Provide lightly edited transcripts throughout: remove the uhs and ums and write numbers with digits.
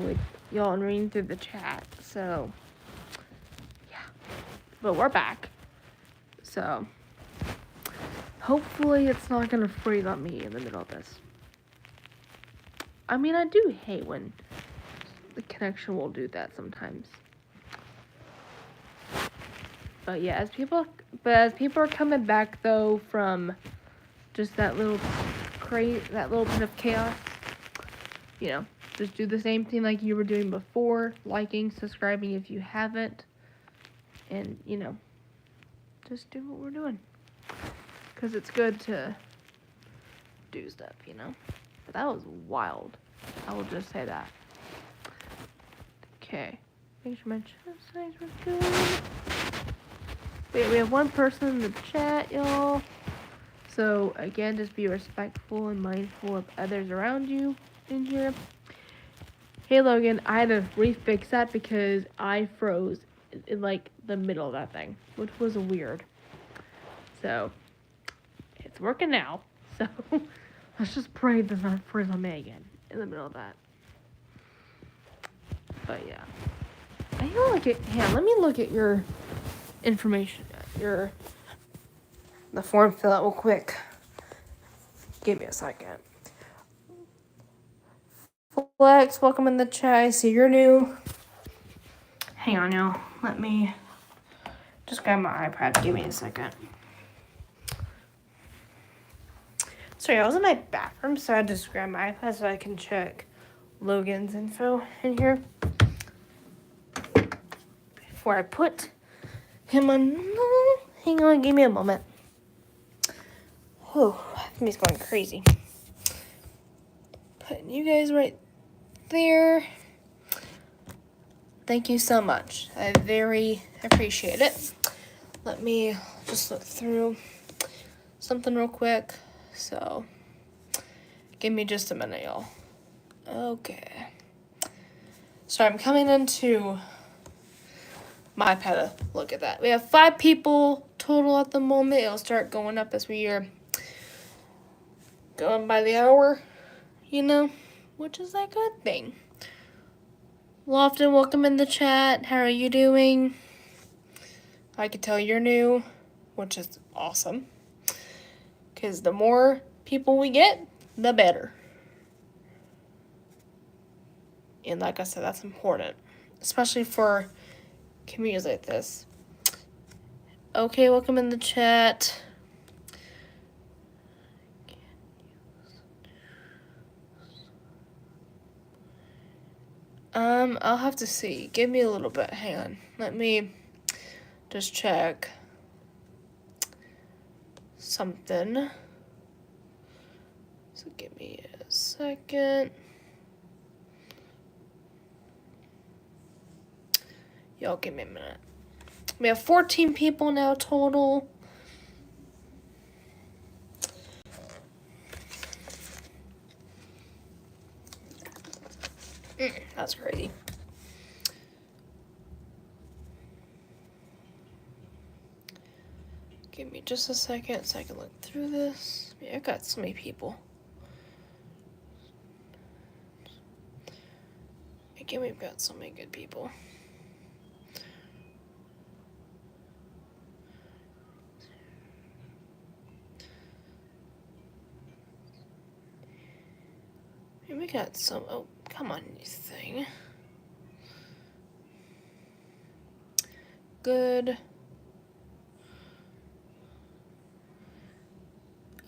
with y'all and reading through the chat. So, yeah. But we're back. So, hopefully it's not going to freeze on me in the middle of this. I mean, I do hate when the connection will do that sometimes. But yeah, as people are coming back though from just that little bit of chaos, just do the same thing like you were doing before, liking, subscribing if you haven't, and just do what we're doing, because it's good to do stuff, But that was wild. I will just say that. Okay. Make sure my chat size was good. Wait, we have one person in the chat, y'all. So, again, just be respectful and mindful of others around you in here. Hey, Logan, I had to refix that because I froze in, the middle of that thing, which was weird. So, it's working now. So, let's just pray it does not freeze on me again in the middle of that. But, yeah. Let me look at your information, the form fill out real quick. Give me a second. Flex, welcome in the chat. I see you're new. Hang on, y'all. Let me just grab my iPad. Give me a second. Sorry, I was in my bathroom, so I just grabbed my iPad so I can check Logan's info in here before I put him on. Hang on, give me a moment. Oh, me's going crazy. Putting you guys right there. Thank you so much. I very appreciate it. Let me just look through something real quick. So, give me just a minute, y'all. Okay. So I'm coming into my iPad to look at that. We have 5 people total at the moment. It'll start going up as we are going by the hour, which is a good thing. Lofton, welcome in the chat. How are you doing? I can tell you're new, which is awesome. Because the more people we get, the better. And like I said, that's important. Especially for communities like this. Okay, welcome in the chat. I'll have to see. Give me a little bit. Hang on. Let me just check something. So give me a second. Y'all give me a minute. We have 14 people now total. That's crazy. Give me just a second so I can look through this. Yeah, I got so many people. Again, we've got so many good people. And we got some. Oh, come on, you thing. Good.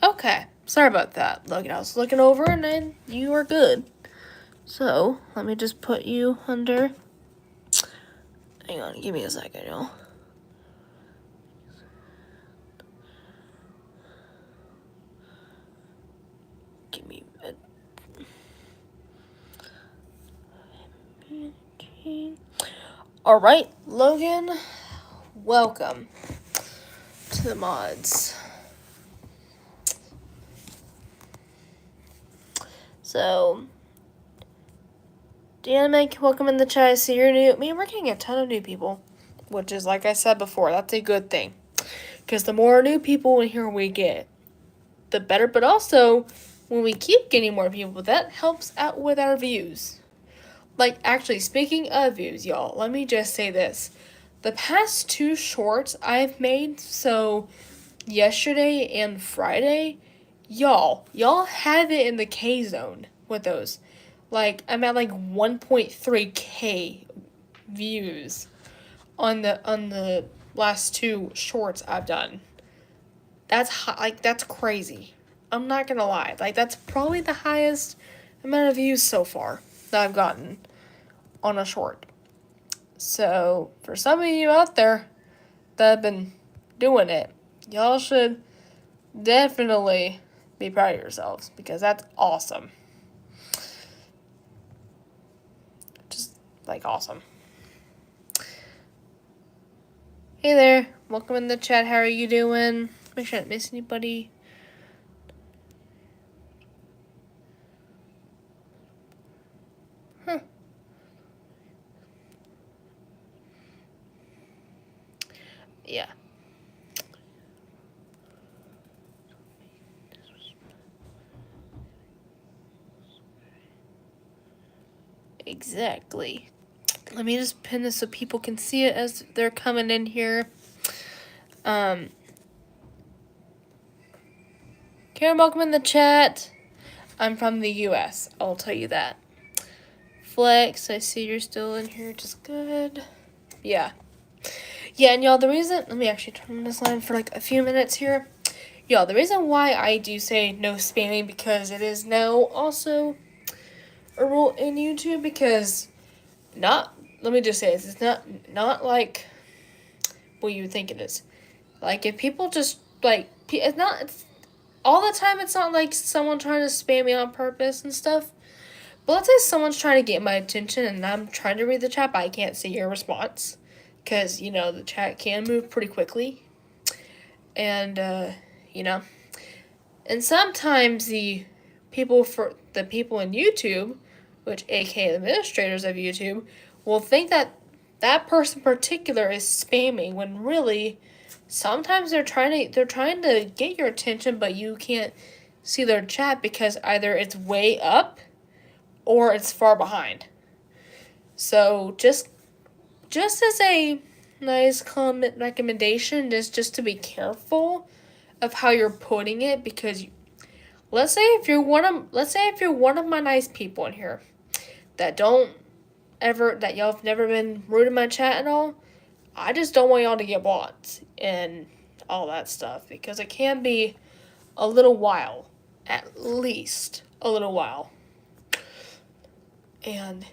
Okay, sorry about that. Look, I was looking over and then you are good. So, let me just put you under. Hang on, give me a second, y'all. Give me a... Alright, Logan, welcome to the mods. So, Dynamic, welcome in the chat. I see you're new. I mean, we're getting a ton of new people, which is, like I said before, that's a good thing. Because the more new people in here we get, the better. But also, when we keep getting more people, that helps out with our views. Like, actually, speaking of views, y'all, let me just say this. The past 2 shorts I've made, so yesterday and Friday, y'all have it in the K zone with those. Like, I'm at like 1.3K views on the last 2 shorts I've done. That's crazy. I'm not gonna lie. Like, that's probably the highest amount of views so far that I've gotten on a short. So, for some of you out there that have been doing it, y'all should definitely be proud of yourselves because that's awesome. Just like awesome. Hey there, welcome in the chat. How are you doing? Make sure I didn't miss anybody. Yeah. Exactly. Let me just pin this so people can see it as they're coming in here. Karen, welcome in the chat. I'm from the US. I'll tell you that. Flex, I see you're still in here, which is good. Yeah. Yeah, and y'all, the reason, let me actually turn on this line for like a few minutes here. Y'all, the reason why I do say no spamming, because it is now also a rule in YouTube, because let me just say this, it's not like what you think it is. Like, if people just, like, it's all the time, it's not like someone trying to spam me on purpose and stuff. But let's say someone's trying to get my attention and I'm trying to read the chat, but I can't see your response. Because, the chat can move pretty quickly. And, and sometimes the people in YouTube, which aka the administrators of YouTube, will think that that person in particular is spamming when really sometimes they're trying to get your attention, but you can't see their chat because either it's way up or it's far behind. So just as a nice comment recommendation is just to be careful of how you're putting it, because let's say if you're one of my nice people in here that y'all have never been rude in my chat at all, I just don't want y'all to get blocked and all that stuff, because it can be a little while, at least a little while. And,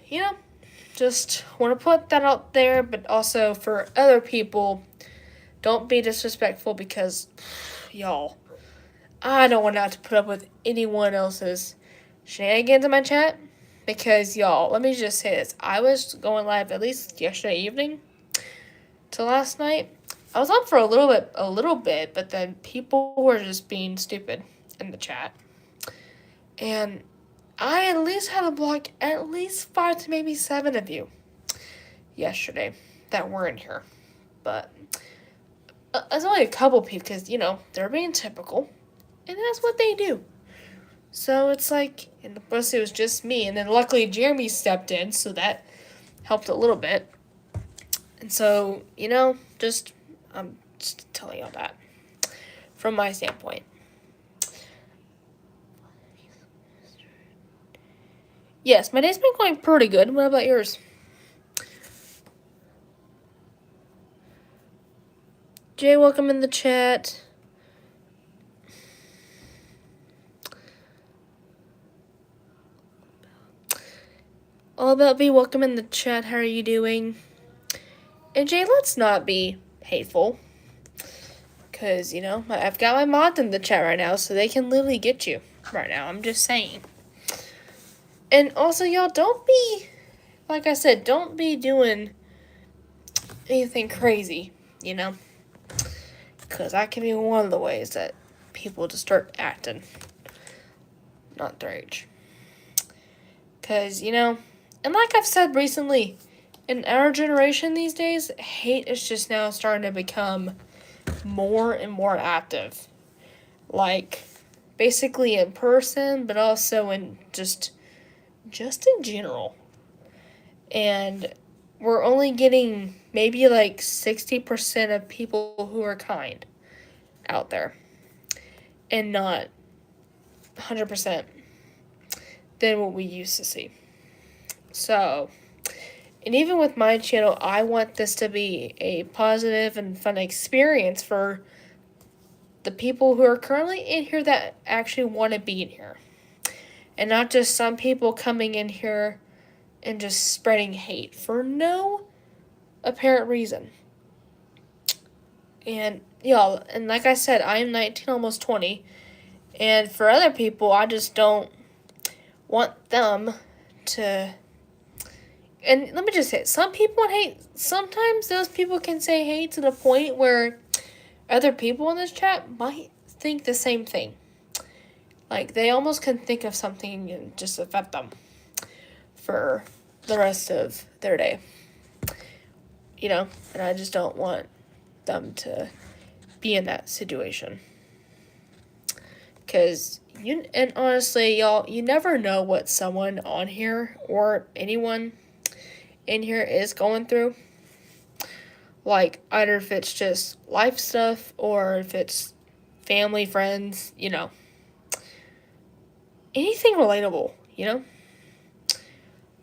just want to put that out there, but also for other people, don't be disrespectful, because, y'all, I don't want to have to put up with anyone else's shenanigans in my chat, because, y'all, let me just say this. I was going live at least yesterday evening to last night. I was on for a little bit, but then people were just being stupid in the chat. And I at least had to block at least 5 to maybe 7 of you yesterday that were in here. But it's only a couple people, because, they're being typical. And that's what they do. So it's like, and plus it was just me. And then luckily Jeremy stepped in, so that helped a little bit. And so, I'm just telling y'all that from my standpoint. Yes, my day's been going pretty good. What about yours? Jay, welcome in the chat. All About V, welcome in the chat. How are you doing? And Jay, let's not be hateful. Because, I've got my mods in the chat right now, so they can literally get you right now. I'm just saying. And also, y'all, don't be, like I said, don't be doing anything crazy, Because that can be one of the ways that people just start acting not their age. Because, and like I've said recently, in our generation these days, hate is just now starting to become more and more active. Like, basically in person, but also in just in general. And we're only getting maybe like 60% of people who are kind out there, and not 100% than what we used to see. So, and even with my channel, I want this to be a positive and fun experience for the people who are currently in here that actually want to be in here. And not just some people coming in here and just spreading hate for no apparent reason. And, y'all, and like I said, I am 19, almost 20. And for other people, I just don't want them to. And let me just say, some people hate. Sometimes those people can say hate to the point where other people in this chat might think the same thing. Like, they almost can think of something and just affect them for the rest of their day. You know, and I just don't want them to be in that situation. Because, and honestly, y'all, you never know what someone on here or anyone in here is going through. Like, either if it's just life stuff or if it's family, friends, you know. Anything relatable, you know?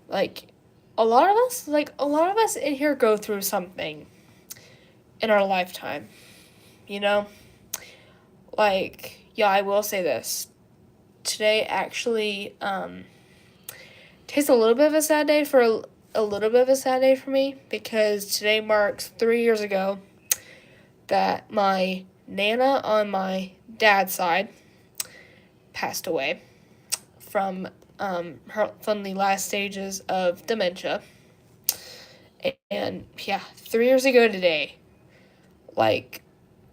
Like, a lot of us in here go through something in our lifetime, you know? Like, yeah, I will say this. Today actually takes a little bit of a sad day for me, because today marks 3 years ago that my Nana on my dad's side passed away from from the last stages of dementia. And yeah, 3 years ago today, like,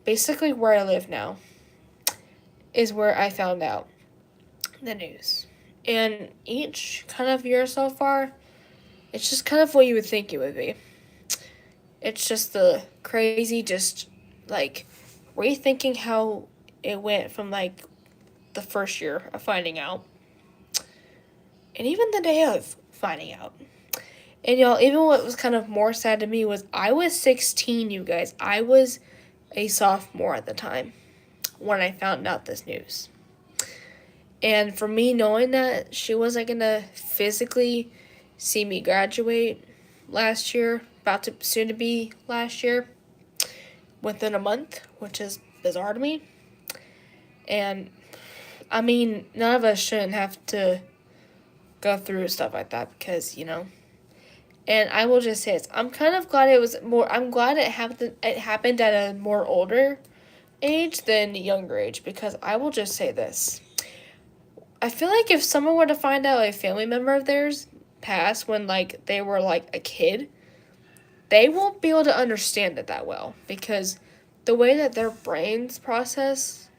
basically where I live now is where I found out the news. And each kind of year so far, it's just kind of what you would think it would be. It's just the crazy, just like rethinking how it went from like the first year of finding out, and even the day of finding out. And y'all, even what was kind of more sad to me was I was 16, you guys. I was a sophomore at the time when I found out this news. And for me, knowing that she wasn't going to physically see me graduate last year, about to soon to be last year, within a month, which is bizarre to me. And, I mean, none of us shouldn't have to go through stuff like that because, you know. And I will just say this, I'm kind of glad I'm glad it happened at a more older age than younger age, because I will just say this. I feel like if someone were to find out a family member of theirs passed when, like, they were, like, a kid, they won't be able to understand it that well, because the way that their brains process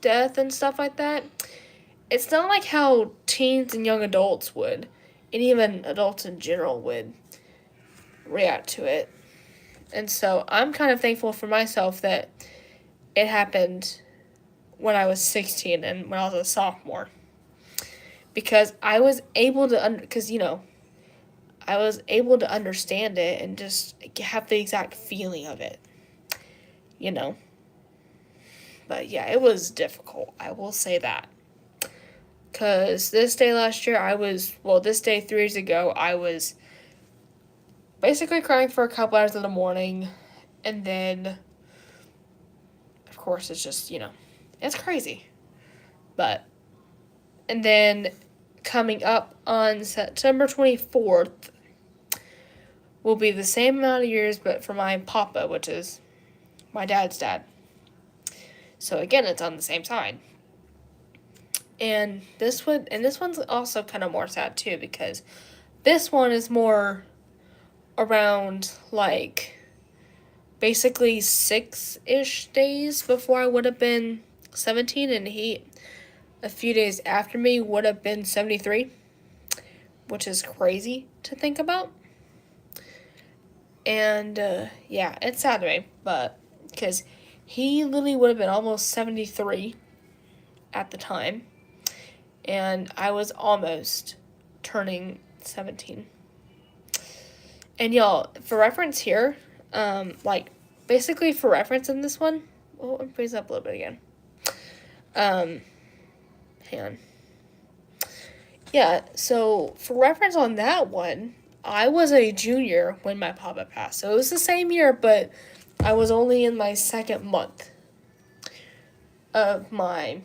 death and stuff like that, it's not like how teens and young adults would, and even adults in general would react to it. And so I'm kind of thankful for myself that it happened when I was 16 and when I was a sophomore. Because I was able to, I was able to understand it and just have the exact feeling of it, you know. But yeah, it was difficult, I will say that. Because this day 3 years ago, I was basically crying for a couple hours in the morning. And then, of course, it's just, you know, it's crazy. And then coming up on September 24th will be the same amount of years, but for my papa, which is my dad's dad. So again, it's on the same side. And this one's also kind of more sad too, because this one is more around like basically 6-ish days before I would have been 17, and he, a few days after me, would have been 73, which is crazy to think about. And yeah, it's sad to me, but because he literally would have been almost 73 at the time, and I was almost turning 17. And y'all, for reference here, basically for reference in this one, well, let me freeze up a little bit again. Hang on. Yeah, so for reference on that one, I was a junior when my papa passed. So it was the same year, but I was only in my second month of my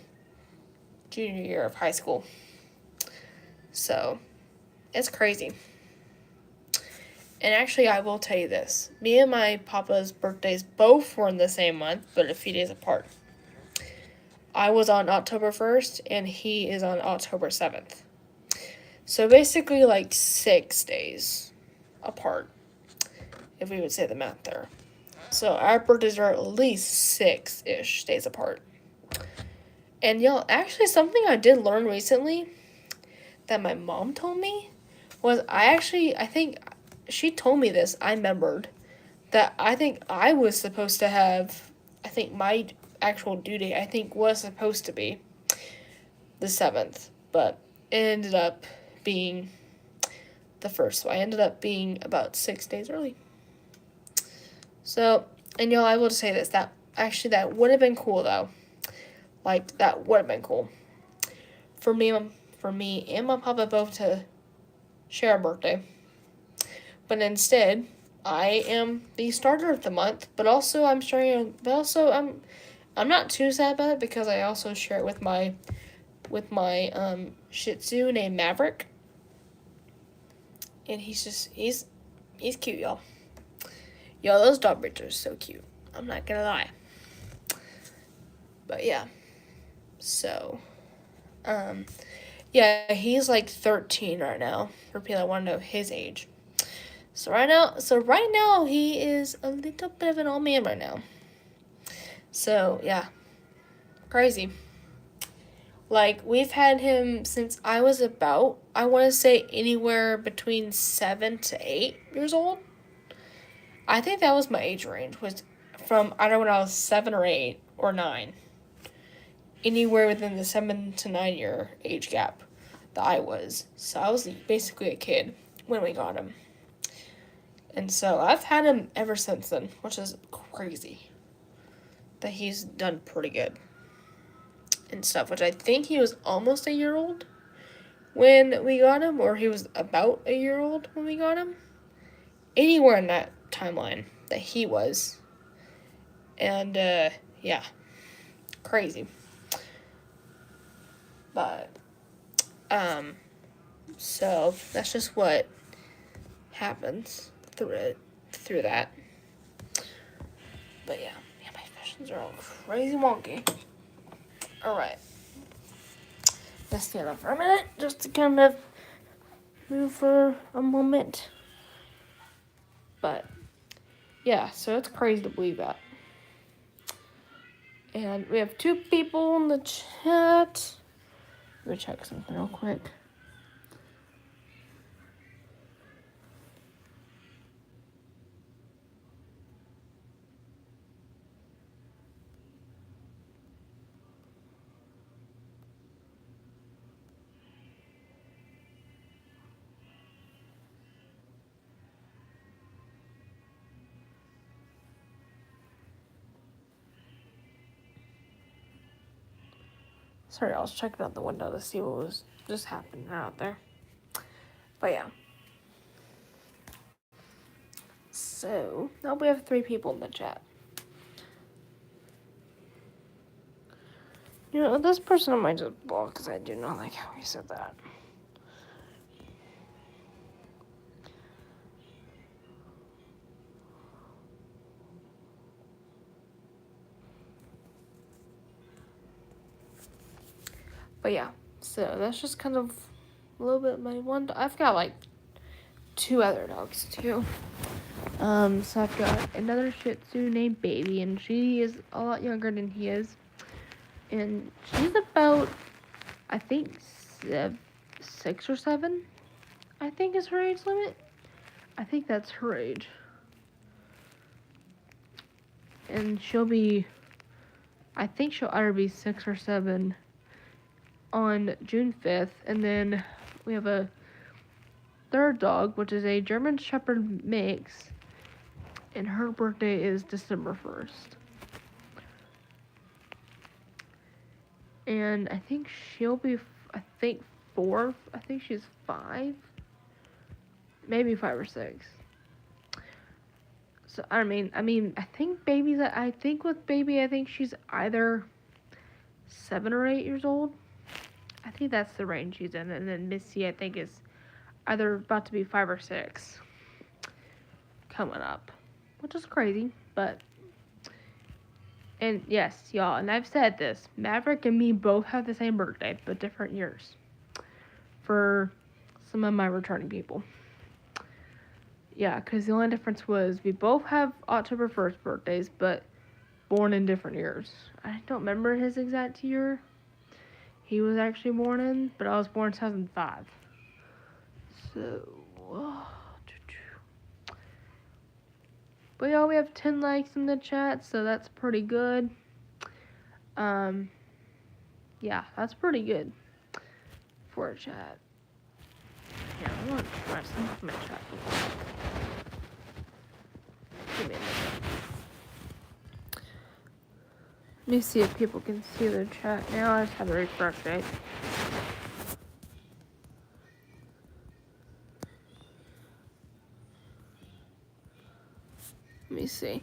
junior year of high school. So it's crazy. And actually, I will tell you this. Me and my papa's birthdays both were in the same month, but a few days apart. I was on October 1st, and he is on October 7th. So basically, 6 days apart, if we would say the math there. So our birthdays are at least 6-ish days apart. And y'all, actually, something I did learn recently that my mom told me was I think she told me this, I remembered, that I think I was supposed to have, I think my actual due date, I think, was supposed to be the 7th, but it ended up being the 1st, so I ended up being about 6 days early. So, and y'all, I will just say this, that would have been cool, though. That would have been cool. For me and my papa both to share a birthday. But instead, I am the starter of the month, but also I'm not too sad about it because I also share it with my Shih Tzu named Maverick. And he's cute, y'all. Y'all, those dog breeds are so cute. I'm not gonna lie. But yeah. So, yeah, he's 13 right now. For people that want to know his age. So right now he is a little bit of an old man right now. So yeah, crazy. We've had him since I was about, I want to say, anywhere between 7 to 8 years old. I think that was my age range, was from either when I was 7 or 8 or 9. Anywhere within the 7 to 9 year age gap that I was. So I was basically a kid when we got him. And so I've had him ever since then, which is crazy. That he's done pretty good. And stuff, which I think he was almost a year old when we got him, or he was about a year old when we got him. Anywhere in that timeline that he was. And, yeah. Crazy. But, so that's just what happens through that. But yeah, my visions are all crazy wonky. Alright. Let's stand up for a minute just to kind of move for a moment. But yeah, so it's crazy to believe that. And we have 2 people in the chat. Let me check something real quick. Sorry, I was checking out the window to see what was just happening out there. But yeah. So, now we have 3 people in the chat. You know, this person I might just block because I do not like how he said that. But yeah, so that's just kind of a little bit of my one. I've got 2 other dogs too. So I've got another Shih Tzu named Baby, and she is a lot younger than he is. And she's about, I think, 6 or 7, I think is her age limit. I think that's her age. And I think she'll either be 6 or 7 on June 5th. And then we have a third dog, which is a German Shepherd mix, and her birthday is December 1st. And I think she'll be, I think 4. I think she's 5, maybe 5 or 6. So I mean, I think babies. I think with baby, I think she's either 7 or 8 years old. I think that's the range she's in. And then Missy, I think, is either about to be 5 or 6 coming up, which is crazy. But, and yes, y'all, and I've said this, Maverick and me both have the same birthday, but different years for some of my returning people. Yeah, because the only difference was we both have October 1st birthdays, but born in different years. I don't remember his exact year he was actually born in, but I was born in 2005. So, but yeah, we have 10 likes in the chat, so that's pretty good. Yeah, that's pretty good for a chat. Yeah, I want to try some of my chat. Give me a minute. Let me see if people can see the chat now. I just have to refresh it. Let me see.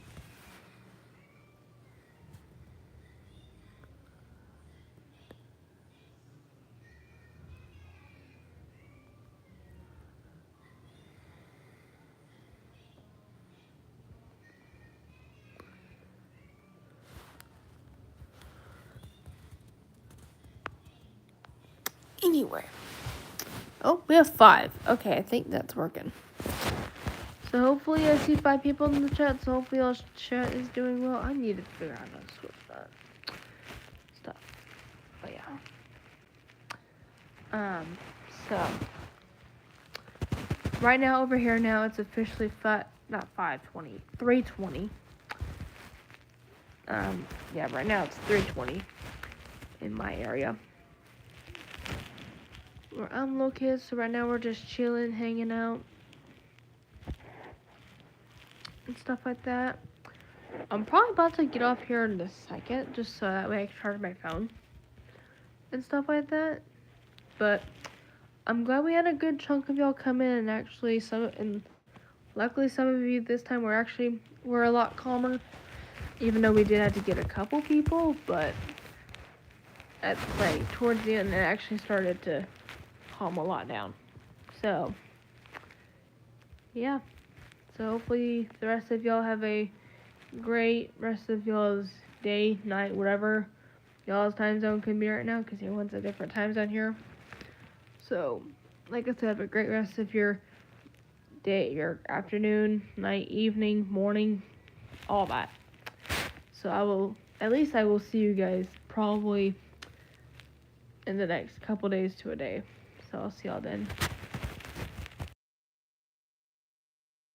Anyway. Oh, we have 5. Okay, I think that's working. So hopefully I see 5 people in the chat, so hopefully our chat is doing well. I need to figure out how to switch that stuff. But yeah. So right now over here now it's officially not 5:20, 3:20. Yeah, right now it's 3:20 in my area where I'm located. So right now we're just chilling, hanging out, and stuff like that. I'm probably about to get off here in a second, just so that way I can charge my phone and stuff like that. But I'm glad we had a good chunk of y'all come in, and actually luckily some of you this time were a lot calmer, even though we did have to get a couple people. But towards the end, it actually started to calm a lot down. So yeah. So hopefully the rest of y'all have a great rest of y'all's day, night, whatever y'all's time zone can be right now, because everyone's a different time zone here. So, like I said, have a great rest of your day, your afternoon, night, evening, morning, all that. So I will see you guys probably in the next couple days to a day. So I'll see y'all then.